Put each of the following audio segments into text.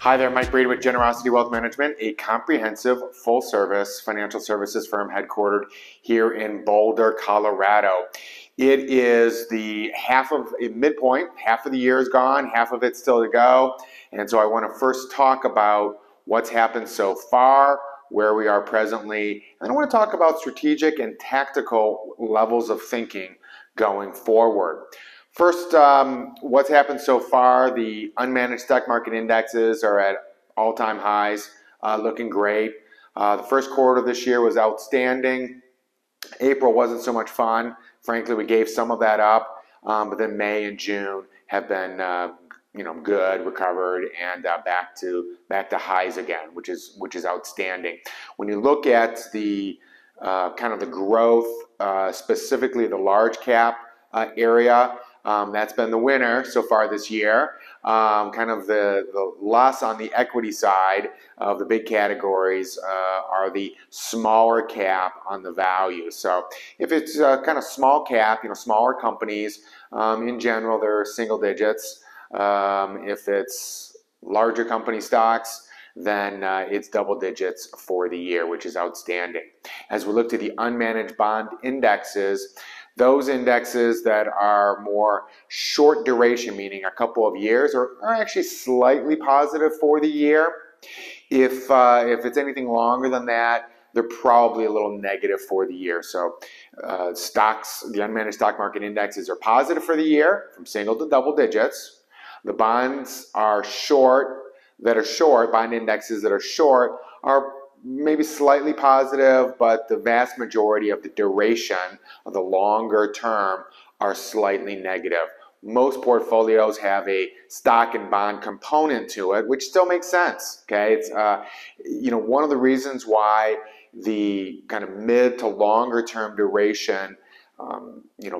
Hi there, Mike Brady with Generosity Wealth Management, a comprehensive, full-service financial services firm headquartered here in Boulder, Colorado. It is the midpoint, half of the year is gone, half of it's still to go. And so I want to first talk about what's happened so far, where we are presently, and I want to talk about strategic and tactical levels of thinking going forward. First, what's happened so far, the unmanaged stock market indexes are at all-time highs, looking great. The first quarter of this year was outstanding. April wasn't so much fun. Frankly, we gave some of that up, but then May and June have been good, recovered, and back to highs again, which is outstanding. When you look at the kind of the growth, specifically the large cap area, that's been the winner so far this year. Kind of the loss on the equity side of the big categories are the smaller cap on the value. So if it's kind of small cap, smaller companies, in general, they're single digits. If it's larger company stocks, then it's double digits for the year, which is outstanding. As we look to the unmanaged bond indexes, those indexes that are more short duration, meaning a couple of years, are actually slightly positive for the year. If it's anything longer than that, they're probably a little negative for the year. So the unmanaged stock market indexes are positive for the year, from single to double digits. The bonds bond indexes that are short are maybe slightly positive, but the vast majority of the duration of the longer term are slightly negative. Most portfolios have a stock and bond component to it, which still makes sense. Okay, it's one of the reasons why the kind of mid to longer term duration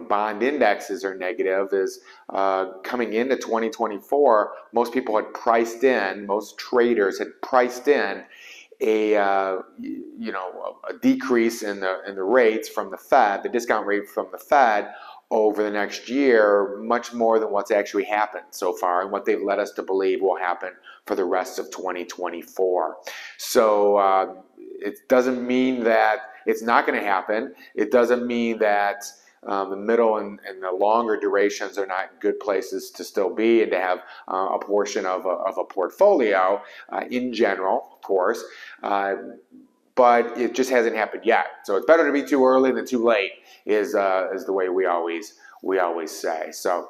bond indexes are negative is coming into 2024. Most traders had priced in a decrease in the rates from the Fed, the discount rate from the Fed over the next year, much more than what's actually happened so far and what they've led us to believe will happen for the rest of 2024. So it doesn't mean that it's not going to happen. It doesn't mean that the middle and the longer durations are not good places to still be and to have a portion of a portfolio in general, of course, but it just hasn't happened yet. So it's better to be too early than too late is the way we always say. So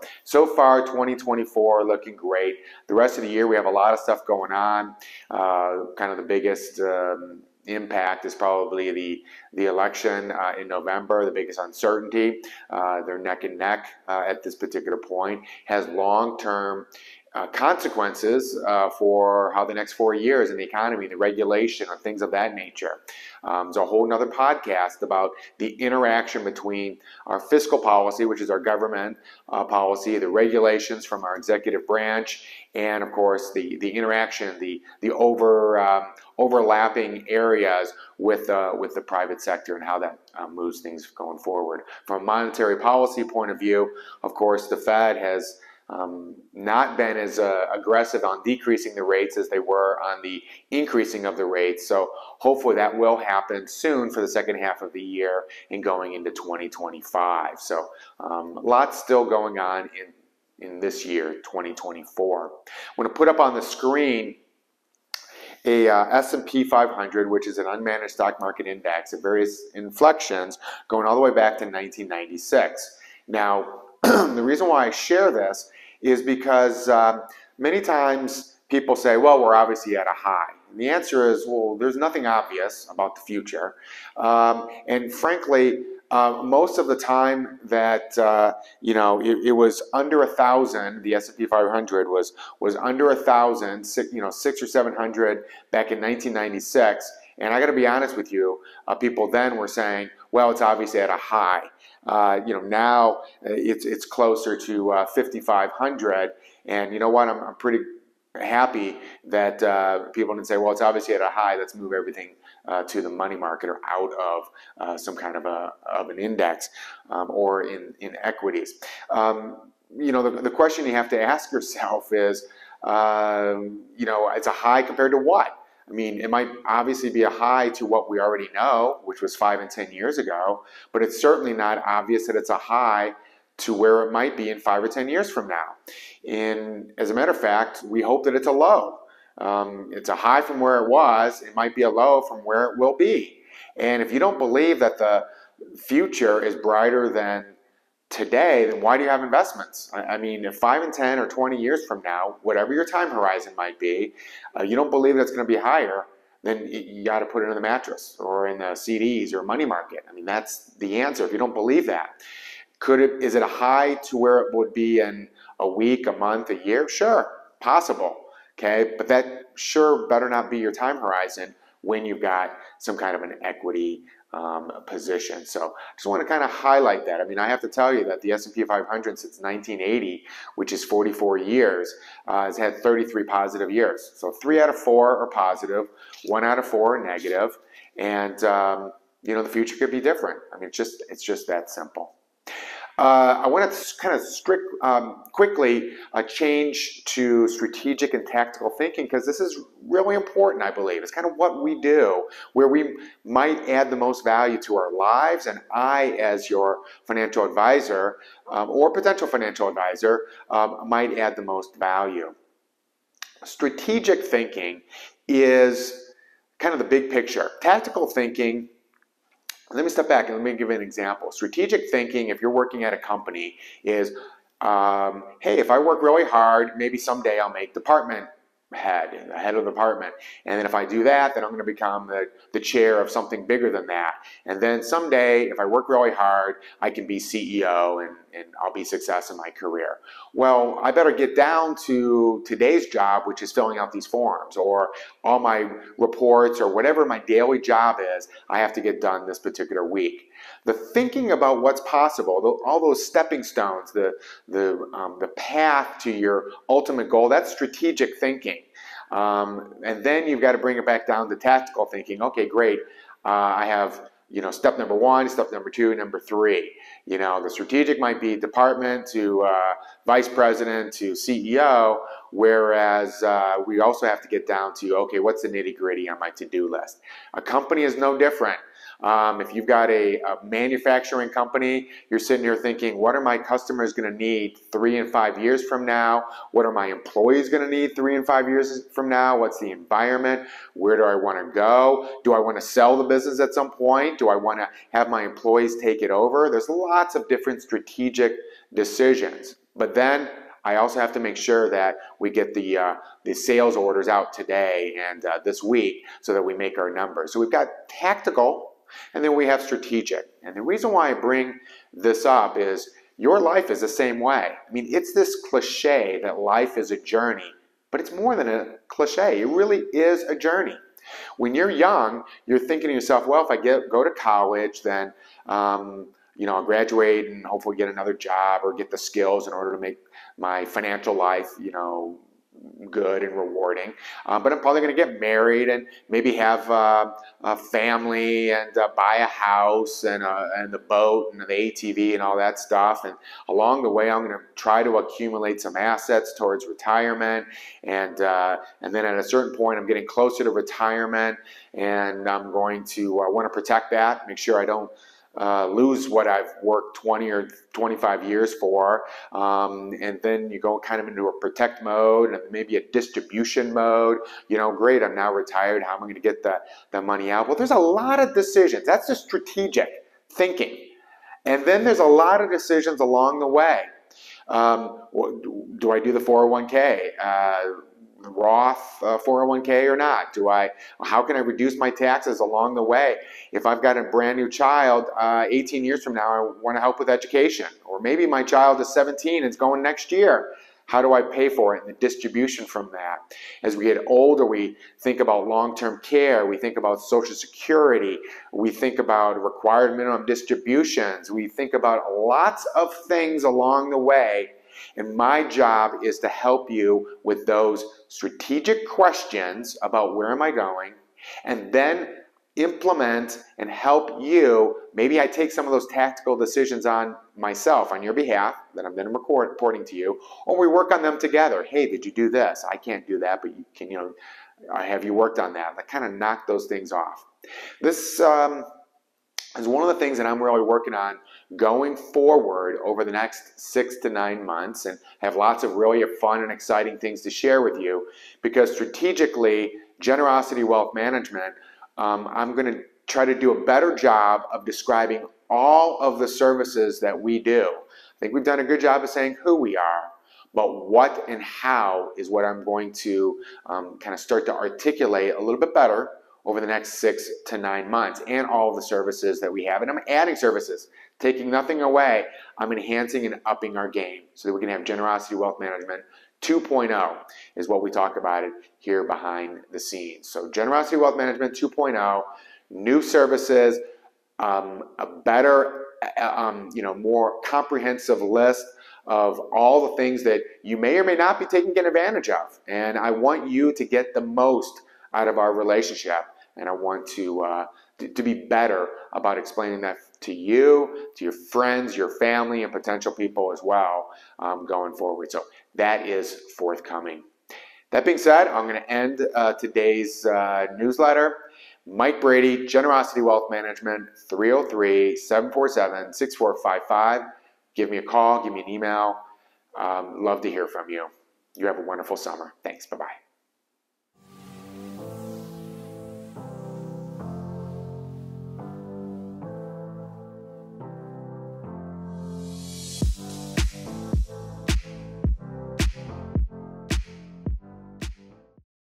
far 2024 looking great. The rest of the year we have a lot of stuff going on. Kind of the biggest impact is probably the election in November, the biggest uncertainty. They're neck and neck at this particular point. Has long-term consequences for how the next 4 years in the economy, the regulation, or things of that nature. There's a whole nother podcast about the interaction between our fiscal policy, which is our government policy, the regulations from our executive branch, and of course the interaction, the overlapping areas with the private sector and how that moves things going forward. From a monetary policy point of view, of course, the Fed has not been as aggressive on decreasing the rates as they were on the increasing of the rates. So hopefully that will happen soon for the second half of the year and going into 2025. So lots still going on in this year, 2024. I'm going to put up on the screen a S&P 500, which is an unmanaged stock market index at various inflections going all the way back to 1996. Now, the reason why I share this is because many times people say, well, we're obviously at a high. And the answer is, well, there's nothing obvious about the future. And frankly, most of the time that, it was under 1,000, the S&P 500 was under 1,000, 600 or 700 back in 1996. And I got to be honest with you, people then were saying, well, it's obviously at a high. Now it's closer to 5,500, and you know what? I'm pretty happy that people didn't say, well, it's obviously at a high. Let's move everything to the money market or out of some kind of an index or in equities. The question you have to ask yourself is, it's a high compared to what? I mean, it might obviously be a high to what we already know, which was 5 and 10 years ago, but it's certainly not obvious that it's a high to where it might be in 5 or 10 years from now. And as a matter of fact, we hope that it's a low. It's a high from where it was. It might be a low from where it will be. And if you don't believe that the future is brighter than today, then why do you have investments? I mean, if 5 and 10 or 20 years from now, whatever your time horizon might be, you don't believe that's going to be higher, then you got to put it in the mattress or in the CDs or money market. I mean, that's the answer. If you don't believe that, is it a high to where it would be in a week, a month, a year? Sure, possible. Okay, but that sure better not be your time horizon when you've got some kind of an equity position. So I just want to kind of highlight that. I mean, I have to tell you that the S&P 500 since 1980, which is 44 years, has had 33 positive years. So 3 out of 4 are positive, 1 out of 4 are negative, and the future could be different. I mean, it's just that simple. I want to kind of quickly change to strategic and tactical thinking, because this is really important, I believe. It's kind of what we do, where we might add the most value to our lives, and I, as your financial advisor or potential financial advisor, might add the most value. Strategic thinking is kind of the big picture. Tactical thinking, let me step back and let me give you an example. Strategic thinking, if you're working at a company, is, hey, if I work really hard, maybe someday I'll make department head, the head of the department. And then if I do that, then I'm going to become the chair of something bigger than that. And then someday, if I work really hard, I can be CEO and I'll be success in my career. Well, I better get down to today's job, which is filling out these forms, or all my reports, or whatever my daily job is, I have to get done this particular week. The thinking about what's possible, all those stepping stones, the path to your ultimate goal, that's strategic thinking. And then you've got to bring it back down to tactical thinking. Okay, great. I have step number 1, step number 2, number 3. The strategic might be department to vice president to CEO, whereas we also have to get down to, okay, what's the nitty-gritty on my to-do list? A company is no different. If you've got a manufacturing company, you're sitting here thinking, what are my customers going to need 3 and 5 years from now? What are my employees going to need 3 and 5 years from now? What's the environment? Where do I want to go? Do I want to sell the business at some point? Do I want to have my employees take it over? There's lots of different strategic decisions. But then I also have to make sure that we get the sales orders out today and this week so that we make our numbers. So we've got tactical, and then we have strategic. And the reason why I bring this up is your life is the same way. I mean, it's this cliche that life is a journey, but it's more than a cliche. It really is a journey. When you're young, you're thinking to yourself, well, if I go to college, then I'll graduate and hopefully get another job or get the skills in order to make my financial life, good and rewarding. But I'm probably going to get married and maybe have a family and buy a house and the boat and the ATV and all that stuff. And along the way, I'm going to try to accumulate some assets towards retirement. And then at a certain point, I'm getting closer to retirement, and I'm going to want to protect that, make sure I don't lose what I've worked 20 or 25 years for, and then you go kind of into a protect mode and maybe a distribution mode. Great, I'm now retired. How am I going to get the money out? Well, there's a lot of decisions. That's the strategic thinking. And then there's a lot of decisions along the way. Do I do the 401k? Roth 401k or not? How can I reduce my taxes along the way? If I've got a brand new child, 18 years from now, I want to help with education. Or maybe my child is 17 and it's going next year. How do I pay for it and the distribution from that? As we get older, we think about long-term care. We think about Social Security. We think about required minimum distributions. We think about lots of things along the way. And my job is to help you with those strategic questions about where am I going, and then implement and help you. Maybe I take some of those tactical decisions on myself on your behalf that I'm then reporting to you, or we work on them together. Hey, did you do this? I can't do that, but have you worked on that? Like kind of knock those things off. This is one of the things that I'm really working on going forward over the next 6 to 9 months, and have lots of really fun and exciting things to share with you, because strategically, Generosity Wealth Management, I'm going to try to do a better job of describing all of the services that we do. I think we've done a good job of saying who we are, but what and how is what I'm going to kind of start to articulate a little bit better over the next 6 to 9 months, and all of the services that we have. And I'm adding services, taking nothing away. I'm enhancing and upping our game so that we can have Generosity Wealth Management 2.0 is what we talk about it here behind the scenes. So Generosity Wealth Management 2.0, new services, a better, more comprehensive list of all the things that you may or may not be taking advantage of. And I want you to get the most out of our relationship. And I want to be better about explaining that to you, to your friends, your family, and potential people as well going forward. So that is forthcoming. That being said, I'm going to end today's newsletter. Mike Brady, Generosity Wealth Management, 303-747-6455. Give me a call, give me an email. Love to hear from you. You have a wonderful summer. Thanks. Bye-bye.